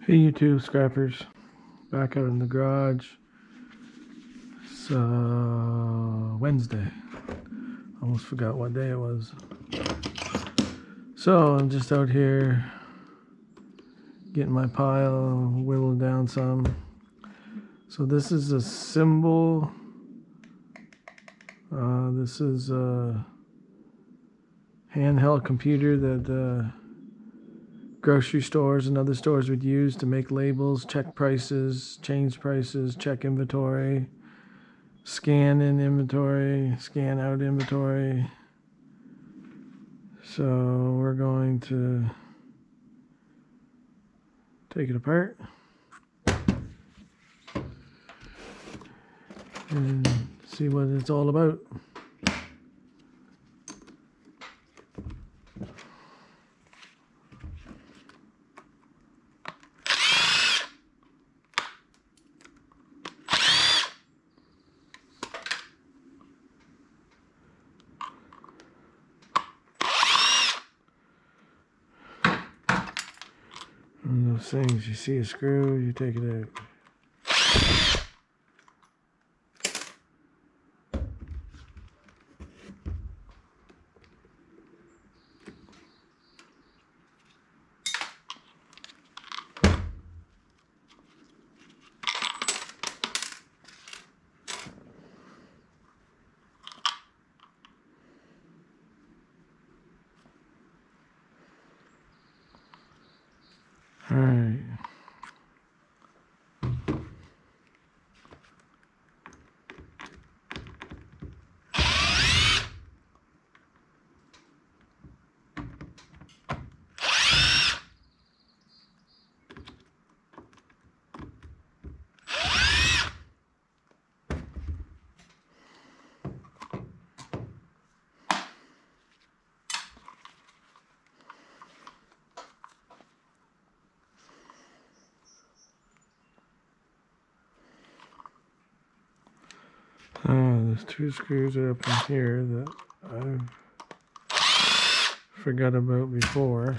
Hey YouTube scrappers, back out in the garage. It's Wednesday. Almost forgot what day it was. So I'm just out here getting my pile whittled down some. So this is a symbol. This is a handheld computer that grocery stores and other stores would use to make labels, check prices, change prices, check inventory, scan in inventory, scan out inventory. So we're going to take it apart and see what it's all about. One of those things, you see a screw, you take it out. All right. There's two screws up in here that I forgot about before.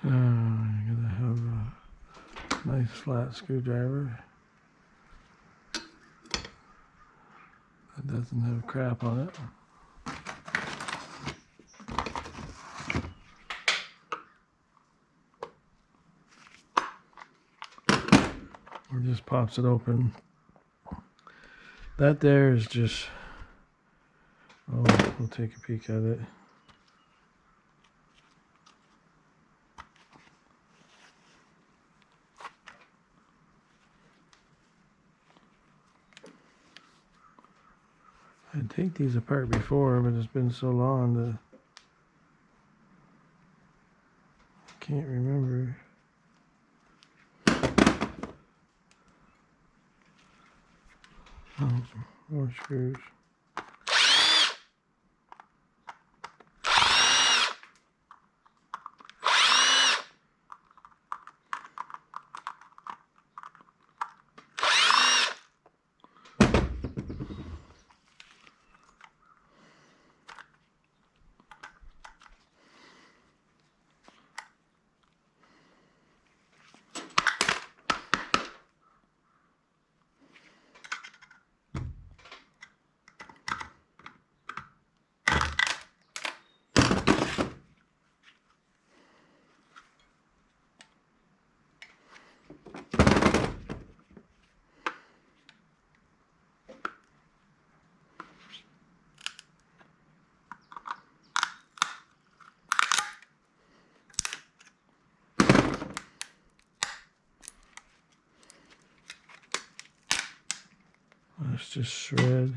I'm gonna have a nice flat screwdriver that doesn't have crap on it. Or just pops it open. That there is just, oh, we'll take a peek at it. I'd take these apart before, but it's been so long that I can't remember. Oh, more screws. Let's just shred.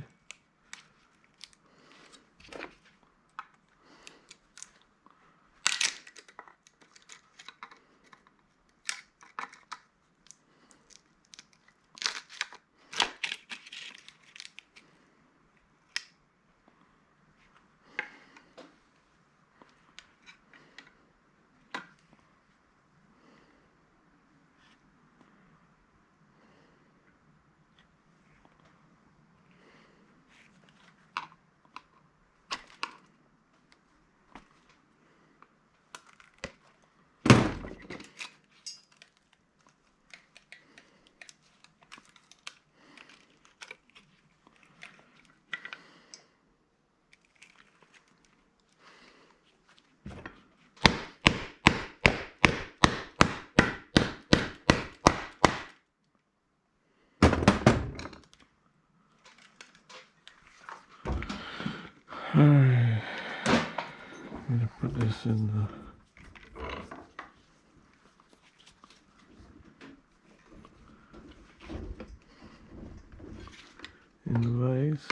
Alright. I'm gonna put this in the vase.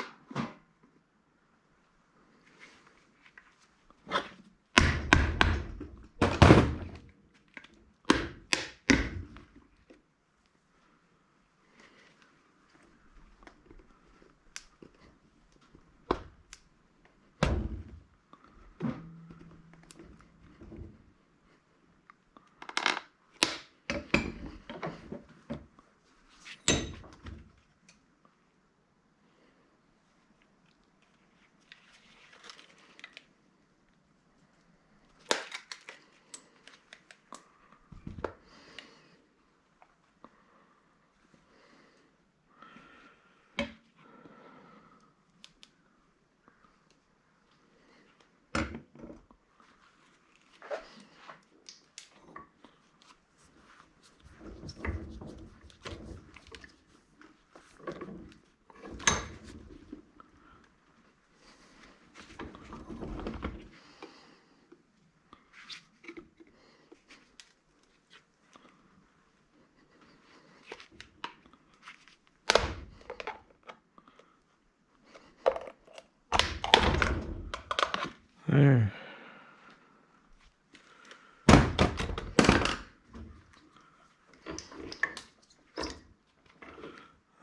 There.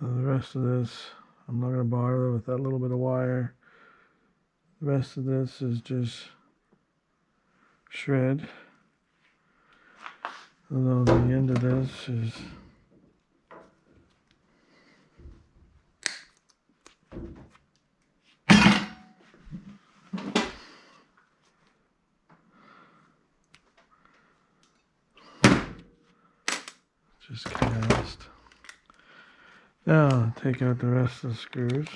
Now the rest of this, I'm not going to bother with that little bit of wire. The rest of this is just shred. Although the end of this is just cast. Now take out the rest of the screws.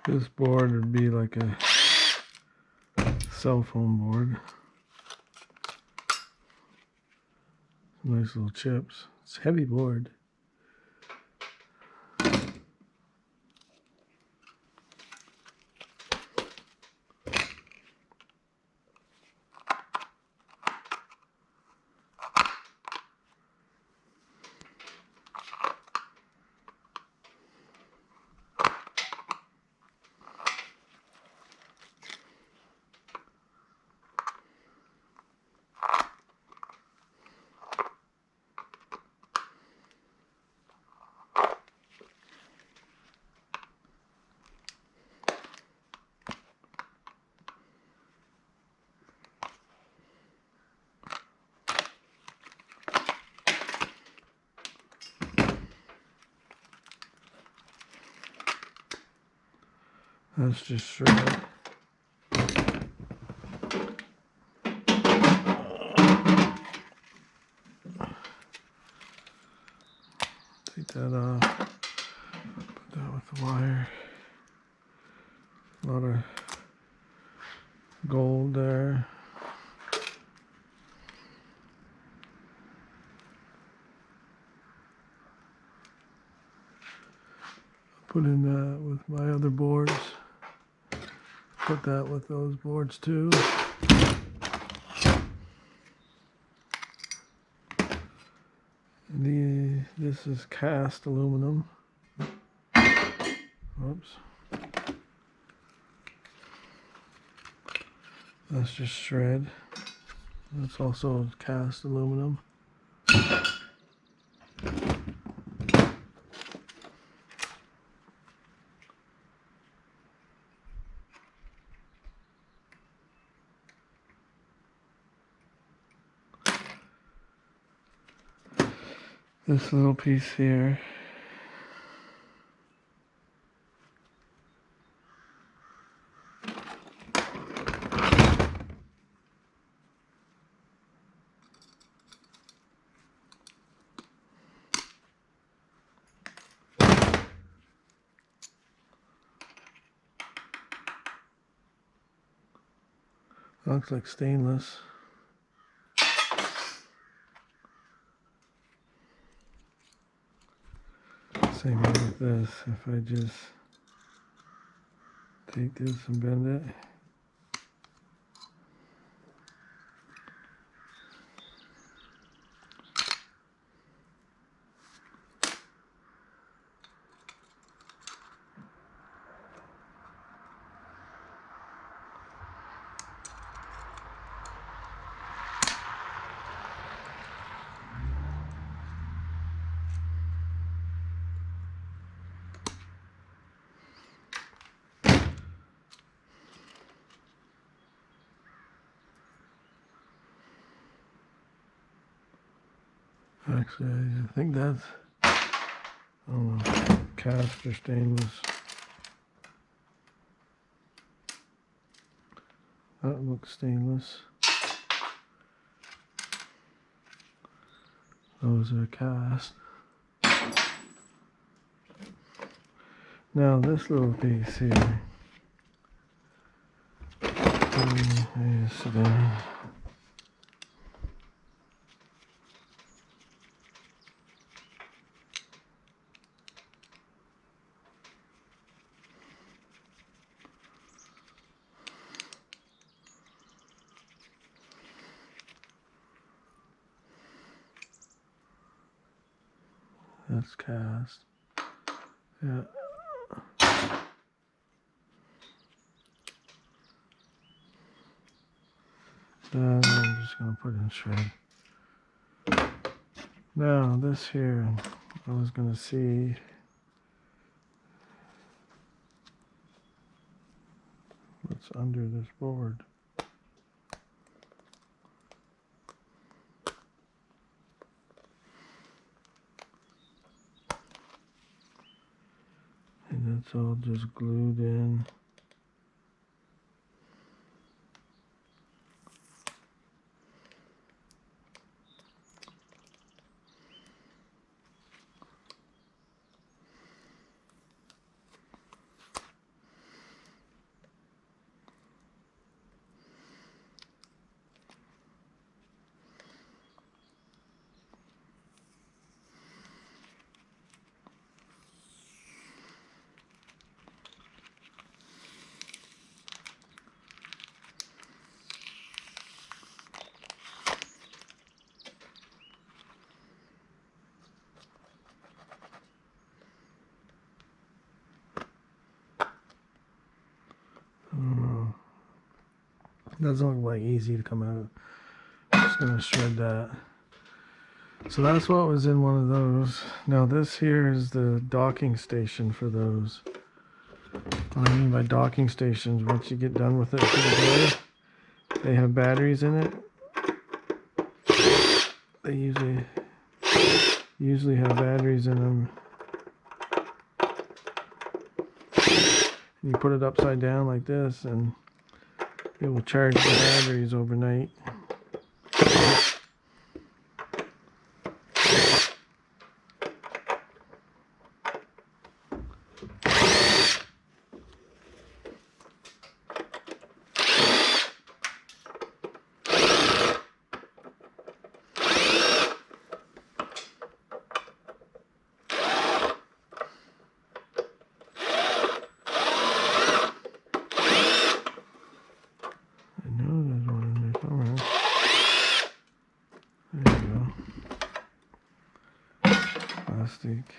This board would be like a cell phone board. Nice little chips. It's a heavy board. That's just shred. Take that off. Put that with the wire. A lot of gold there. Put in that with my other boards. Put that with those boards too. this is cast aluminum. Whoops. That's just shred. That's also cast aluminum. This little piece here. Looks like stainless. Same way with this. If I just take this and bend it. Actually, I think that's, I don't know, cast or stainless. That looks stainless. Those are cast. Now this little piece here. Sit down. That's cast. Yeah. Then I'm just going to put in shred. Now this here, I was going to see what's under this board. And that's all just glued in. Doesn't look like easy to come out. I'm just gonna shred that. So that's what was in one of those. Now this here is the docking station for those. What I mean by docking stations, once you get done with it for the day, they have batteries in it. They usually have batteries in them. And you put it upside down like this and it will charge the batteries overnight. plastic.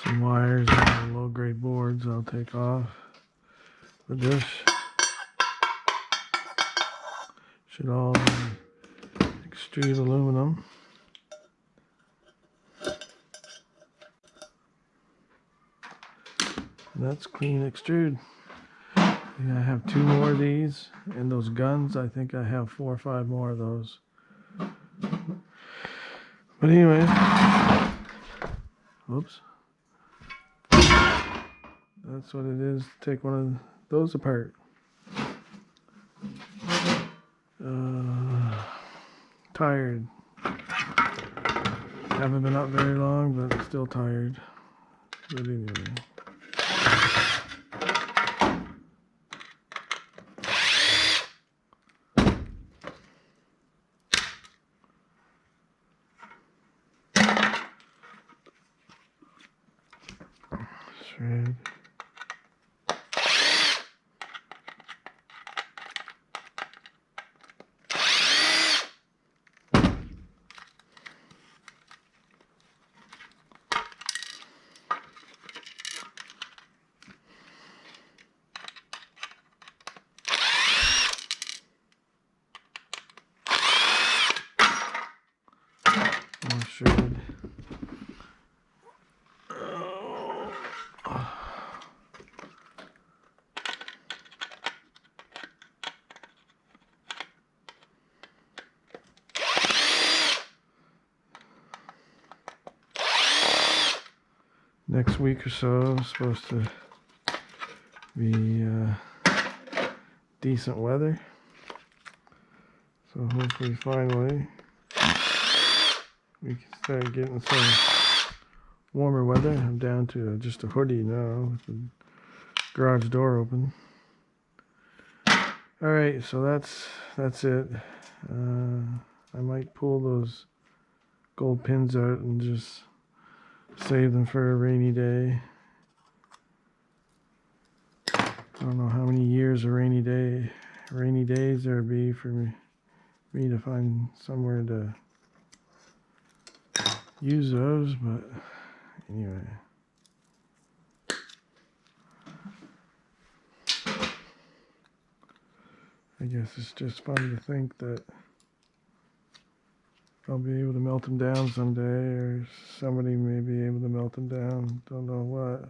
Some wires and low grade boards I'll take off. But this should all be extrude aluminum. And that's clean extrude. Yeah, I have 2 more of these, and those guns, I think I have 4 or 5 more of those. But anyway, whoops. That's what it is to take one of those apart. Tired. Haven't been up very long, but still tired. But anyway. Shred. More shred. Next week or so is supposed to be decent weather, so hopefully finally we can start getting some warmer weather. I'm down to just a hoodie now with the garage door open. Alright, so that's it. I might pull those gold pins out and just save them for a rainy day. I don't know how many years of rainy days there'd be for me to find somewhere to use those, but anyway. I guess it's just fun to think that I'll be able to melt them down someday, or somebody may be able to melt them down. Don't know what.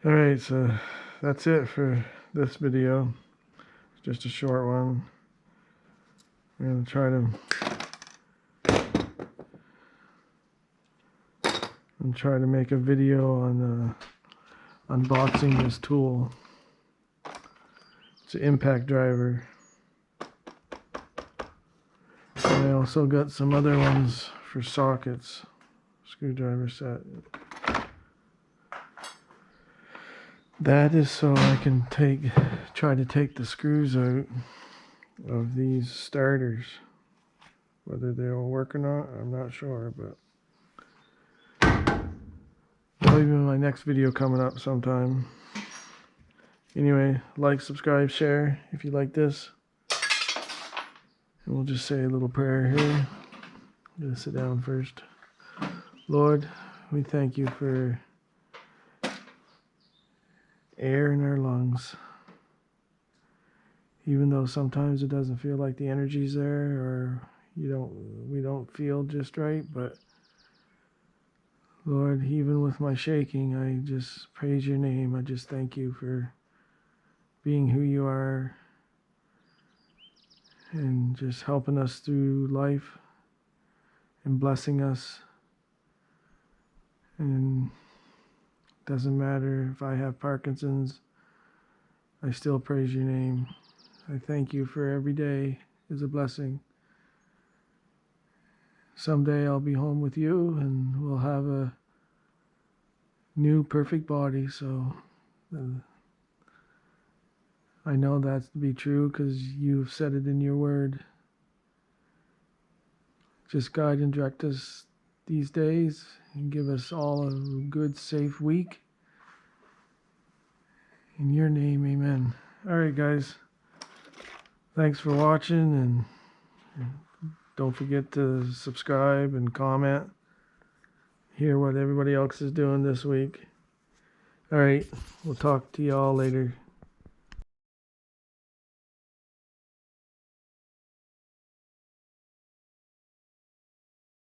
Alright, so that's it for this video. It's just a short one. I'm going to try to make a video on unboxing this tool. It's an impact driver. And I also got some other ones for sockets, screwdriver set. That is so I can try to take the screws out of these starters. Whether they'll work or not, I'm not sure, but Probably be my next video coming up sometime. Anyway, like, subscribe, share if you like this. And we'll just say a little prayer here. I'm going to sit down first. Lord, we thank you for air in our lungs. Even though sometimes it doesn't feel like the energy's there, or we don't feel just right, but Lord, even with my shaking, I just praise your name. I just thank you for being who you are and just helping us through life and blessing us. And it doesn't matter if I have Parkinson's, I still praise your name. I thank you for every day is a blessing. Someday I'll be home with you and we'll have a new perfect body. So I know that's to be true because you've said it in your word. Just guide and direct us these days and give us all a good, safe week. In your name, amen. All right, guys. Thanks for watching, and don't forget to subscribe and comment. Hear what everybody else is doing this week. All right, we'll talk to y'all later.